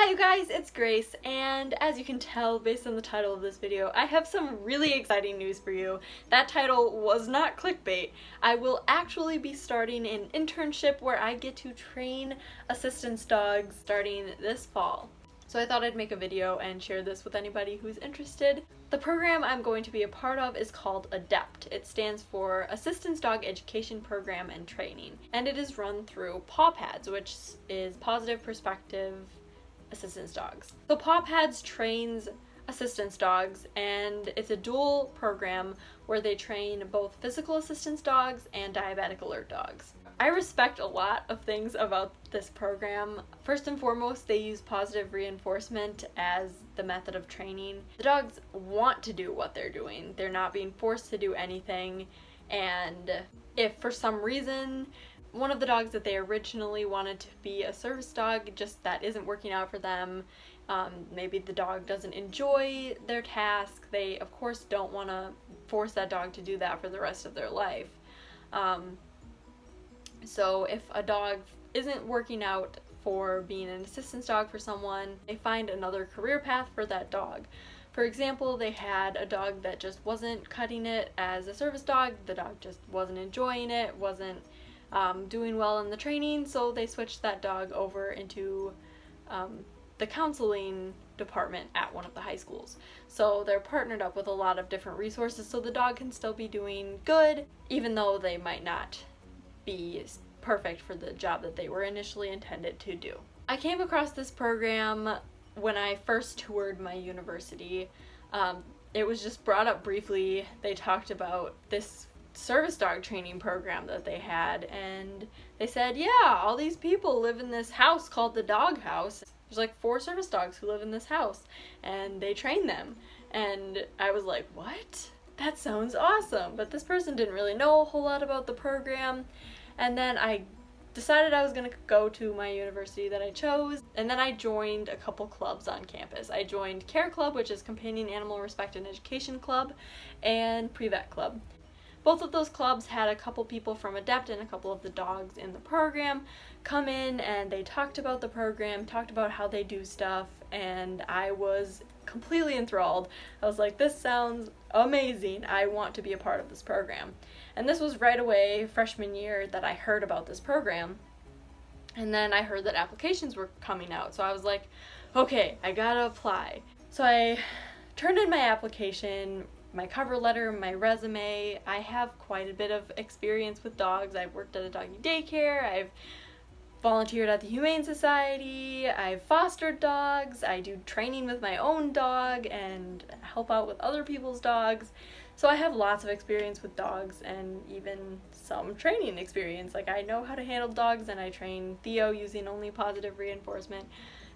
Hi you guys, it's Grace, and as you can tell based on the title of this video, I have some really exciting news for you. That title was not clickbait. I will actually be starting an internship where I get to train assistance dogs starting this fall. So I thought I'd make a video and share this with anybody who's interested. The program I'm going to be a part of is called ADEPT. It stands for Assistance Dog Education Program and Training, and it is run through Paw Pads, which is Positive Perspective Assistance Dogs. So Paw Pads trains assistance dogs, and it's a dual program where they train both physical assistance dogs and diabetic alert dogs. I respect a lot of things about this program. First and foremost, they use positive reinforcement as the method of training. The dogs want to do what they're doing. They're not being forced to do anything, and if for some reason one of the dogs that they originally wanted to be a service dog, just that isn't working out for them, maybe the dog doesn't enjoy their task, they of course don't want to force that dog to do that for the rest of their life. So if a dog isn't working out for being an assistance dog for someone, they find another career path for that dog. For example, they had a dog that just wasn't cutting it as a service dog, the dog just wasn't enjoying it, wasn't doing well in the training, so they switched that dog over into the counseling department at one of the high schools. So they're partnered up with a lot of different resources so the dog can still be doing good, even though they might not be perfect for the job that they were initially intended to do. I came across this program when I first toured my university. It was just brought up briefly. They talked about this service dog training program that they had, and they said, yeah, all these people live in this house called the dog house. There's like 4 service dogs who live in this house and they train them. And I was like, what? That sounds awesome. But this person didn't really know a whole lot about the program, and then I decided I was gonna go to my university that I chose, and then I joined a couple clubs on campus. I joined CARE Club, which is Companion Animal Respect and Education Club, and Pre-Vet Club. Both of those clubs had a couple people from ADEPT and a couple of the dogs in the program come in, and they talked about the program, talked about how they do stuff, and I was completely enthralled. I was like, this sounds amazing. I want to be a part of this program. And this was right away, freshman year, that I heard about this program. And then I heard that applications were coming out, so I was like, okay, I gotta apply. So I turned in my application, my cover letter, my resume. I have quite a bit of experience with dogs. I've worked at a doggy daycare, I've volunteered at the Humane Society, I've fostered dogs, I do training with my own dog and help out with other people's dogs. So I have lots of experience with dogs and even some training experience. Like, I know how to handle dogs, and I train Theo using only positive reinforcement.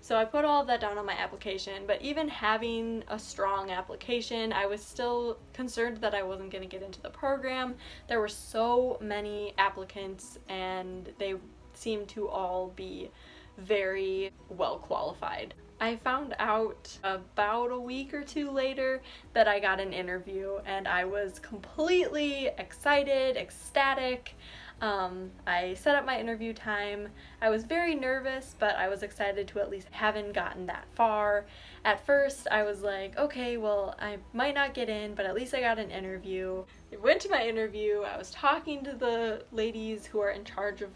So I put all of that down on my application, but even having a strong application, I was still concerned that I wasn't going to get into the program. There were so many applicants, and they seemed to all be very well qualified. I found out about a week or 2 later that I got an interview, and I was completely excited, ecstatic. I set up my interview time. I was very nervous, but I was excited to at least haven't gotten that far. At first, I was like, okay, well, I might not get in, but at least I got an interview. I went to my interview, I was talking to the ladies who are in charge of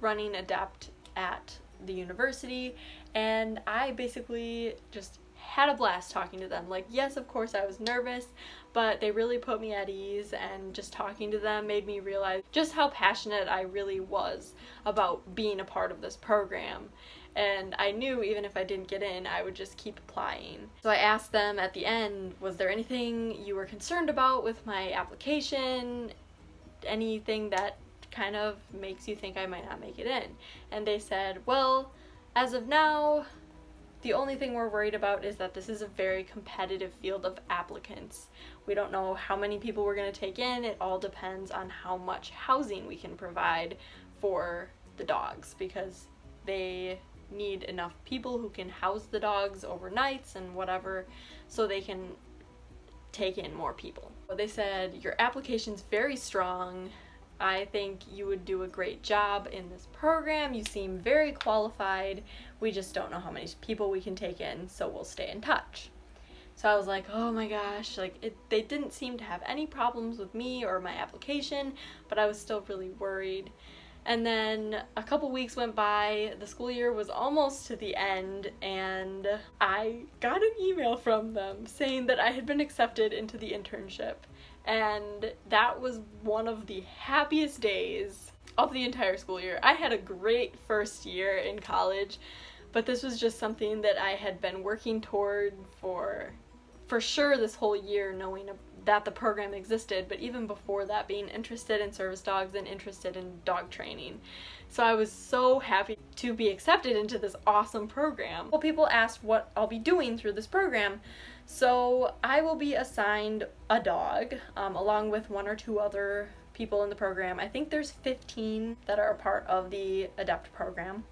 running ADEPT at the university, and I basically just had a blast talking to them. Like, yes, of course I was nervous, but they really put me at ease, and just talking to them made me realize just how passionate I really was about being a part of this program. And I knew even if I didn't get in, I would just keep applying. So I asked them at the end, was there anything you were concerned about with my application? Anything that kind of makes you think I might not make it in? And they said, well, as of now, the only thing we're worried about is that this is a very competitive field of applicants. We don't know how many people we're going to take in. It all depends on how much housing we can provide for the dogs, because they need enough people who can house the dogs overnights and whatever, so they can take in more people. They said, your application's very strong. I think you would do a great job in this program. You seem very qualified. We just don't know how many people we can take in, so we'll stay in touch." So I was like, oh my gosh, like they didn't seem to have any problems with me or my application, but I was still really worried. And then a couple weeks went by, the school year was almost to the end, and I got an email from them saying that I had been accepted into the internship. And that was one of the happiest days of the entire school year. I had a great first year in college, but this was just something that I had been working toward for sure this whole year, knowing that the program existed, but even before that, being interested in service dogs and interested in dog training. So I was so happy to be accepted into this awesome program. Well, people asked what I'll be doing through this program. So I will be assigned a dog, along with 1 or 2 other people in the program. I think there's 15 that are a part of the ADEPT program.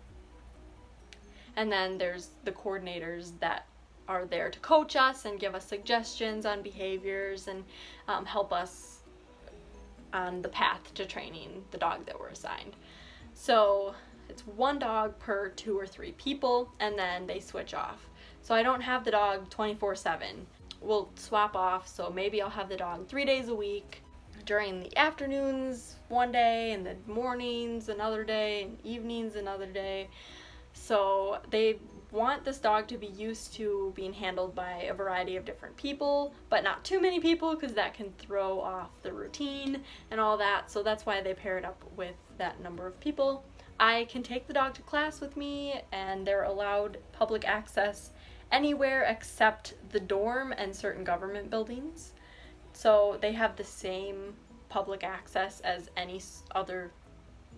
And then there's the coordinators that are there to coach us and give us suggestions on behaviors and help us on the path to training the dog that we're assigned. So it's 1 dog per 2 or 3 people, and then they switch off. So I don't have the dog 24/7. We'll swap off, so maybe I'll have the dog 3 days a week, during the afternoons one day, and the mornings another day, and evenings another day. So they want this dog to be used to being handled by a variety of different people, but not too many people, because that can throw off the routine and all that. So that's why they pair it up with that number of people. I can take the dog to class with me, and they're allowed public access anywhere except the dorm and certain government buildings. So they have the same public access as any other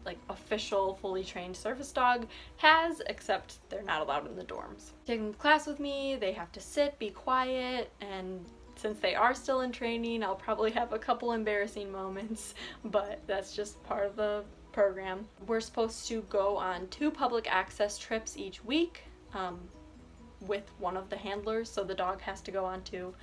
like official fully trained service dog has, except they're not allowed in the dorms. Taking them to class with me, they have to sit, be quiet, and since they are still in training, I'll probably have a couple embarrassing moments, but that's just part of the program. We're supposed to go on 2 public access trips each week with one of the handlers, so the dog has to go on 2.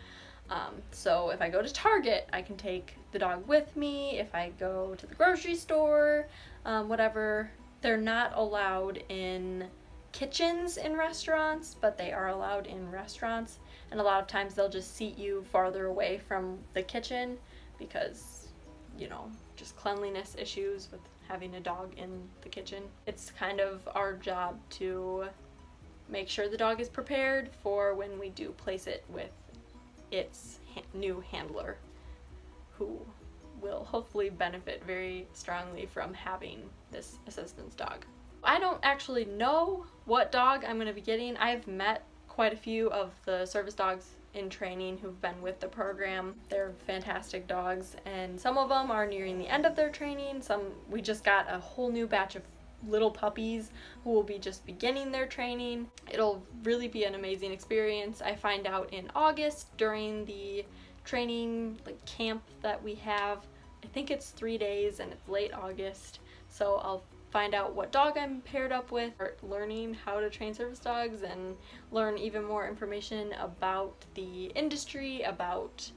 So if I go to Target, I can take the dog with me. If I go to the grocery store, whatever. They're not allowed in kitchens in restaurants, but they are allowed in restaurants. And a lot of times they'll just seat you farther away from the kitchen because, you know, just cleanliness issues with having a dog in the kitchen. It's kind of our job to make sure the dog is prepared for when we do place it with its new handler, who will hopefully benefit very strongly from having this assistance dog. I don't actually know what dog I'm going to be getting. I've met quite a few of the service dogs in training who've been with the program. They're fantastic dogs, and some of them are nearing the end of their training. We just got a whole new batch of little puppies who will be just beginning their training. It'll really be an amazing experience. I find out in August during the training camp that we have. I think it's 3 days and it's late August, so I'll find out what dog I'm paired up with, start learning how to train service dogs, and learn even more information about the industry, about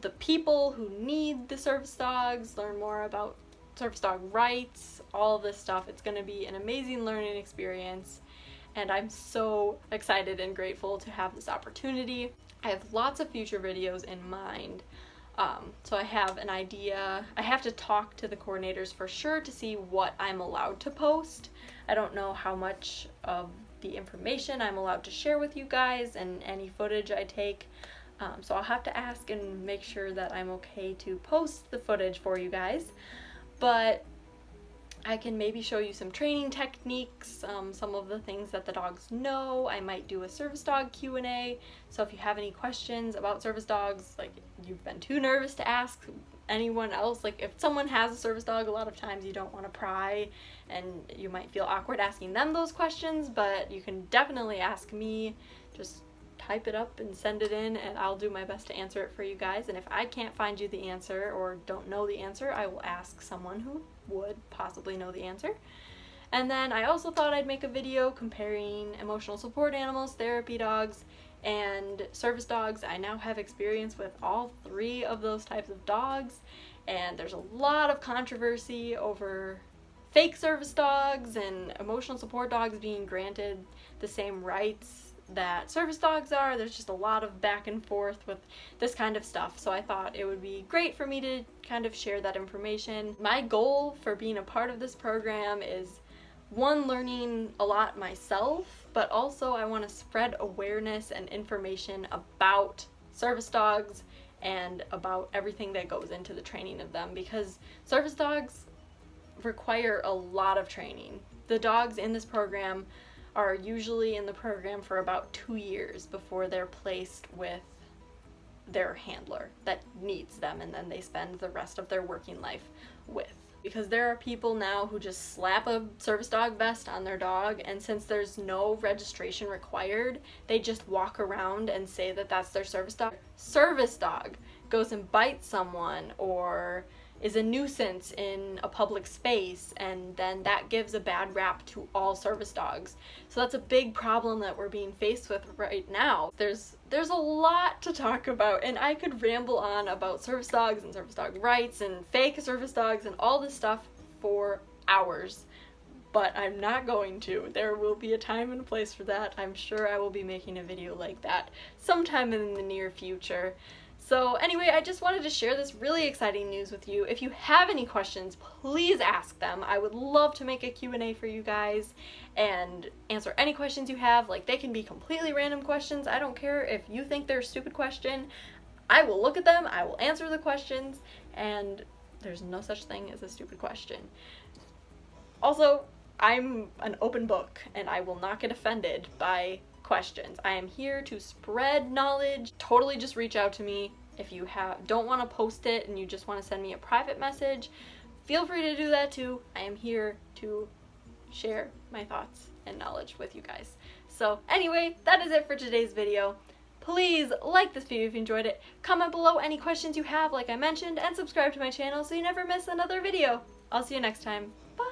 the people who need the service dogs, learn more about service dog rights, all of this stuff. It's going to be an amazing learning experience, and I'm so excited and grateful to have this opportunity. I have lots of future videos in mind, so I have an idea. I have to talk to the coordinators for sure to see what I'm allowed to post. I don't know how much of the information I'm allowed to share with you guys and any footage I take, so I'll have to ask and make sure that I'm okay to post the footage for you guys. But I can maybe show you some training techniques, some of the things that the dogs know. I might do a service dog Q&A, so if you have any questions about service dogs, like you've been too nervous to ask anyone else, like if someone has a service dog, a lot of times you don't want to pry and you might feel awkward asking them those questions, but you can definitely ask me. Just type it up and send it in, and I'll do my best to answer it for you guys. And if I can't find you the answer or don't know the answer, I will ask someone who would possibly know the answer. And then I also thought I'd make a video comparing emotional support animals, therapy dogs, and service dogs. I now have experience with all 3 of those types of dogs, and there's a lot of controversy over fake service dogs and emotional support dogs being granted the same rights that service dogs are. There's just a lot of back and forth with this kind of stuff, so I thought it would be great for me to kind of share that information. My goal for being a part of this program is, one, learning a lot myself, but also I want to spread awareness and information about service dogs and about everything that goes into the training of them, because service dogs require a lot of training. The dogs in this program are usually in the program for about 2 years before they're placed with their handler that needs them, and then they spend the rest of their working life with. Because there are people now who just slap a service dog vest on their dog, and since there's no registration required, they just walk around and say that that's their service dog. Service dog goes and bites someone or is a nuisance in a public space, and then that gives a bad rap to all service dogs. So that's a big problem that we're being faced with right now. There's a lot to talk about, and I could ramble on about service dogs and service dog rights and fake service dogs and all this stuff for hours, but I'm not going to. There will be a time and a place for that. I'm sure I will be making a video like that sometime in the near future. So anyway, I just wanted to share this really exciting news with you. If you have any questions, please ask them. I would love to make a Q&A for you guys and answer any questions you have. Like, they can be completely random questions. I don't care if you think they're a stupid question. I will look at them, I will answer the questions, and there's no such thing as a stupid question. Also, I'm an open book, and I will not get offended by questions. I am here to spread knowledge. Totally just reach out to me. If you don't want to post it and you just want to send me a private message, feel free to do that too. I am here to share my thoughts and knowledge with you guys. So anyway, that is it for today's video. Please like this video if you enjoyed it, comment below any questions you have like I mentioned, and subscribe to my channel so you never miss another video. I'll see you next time. Bye!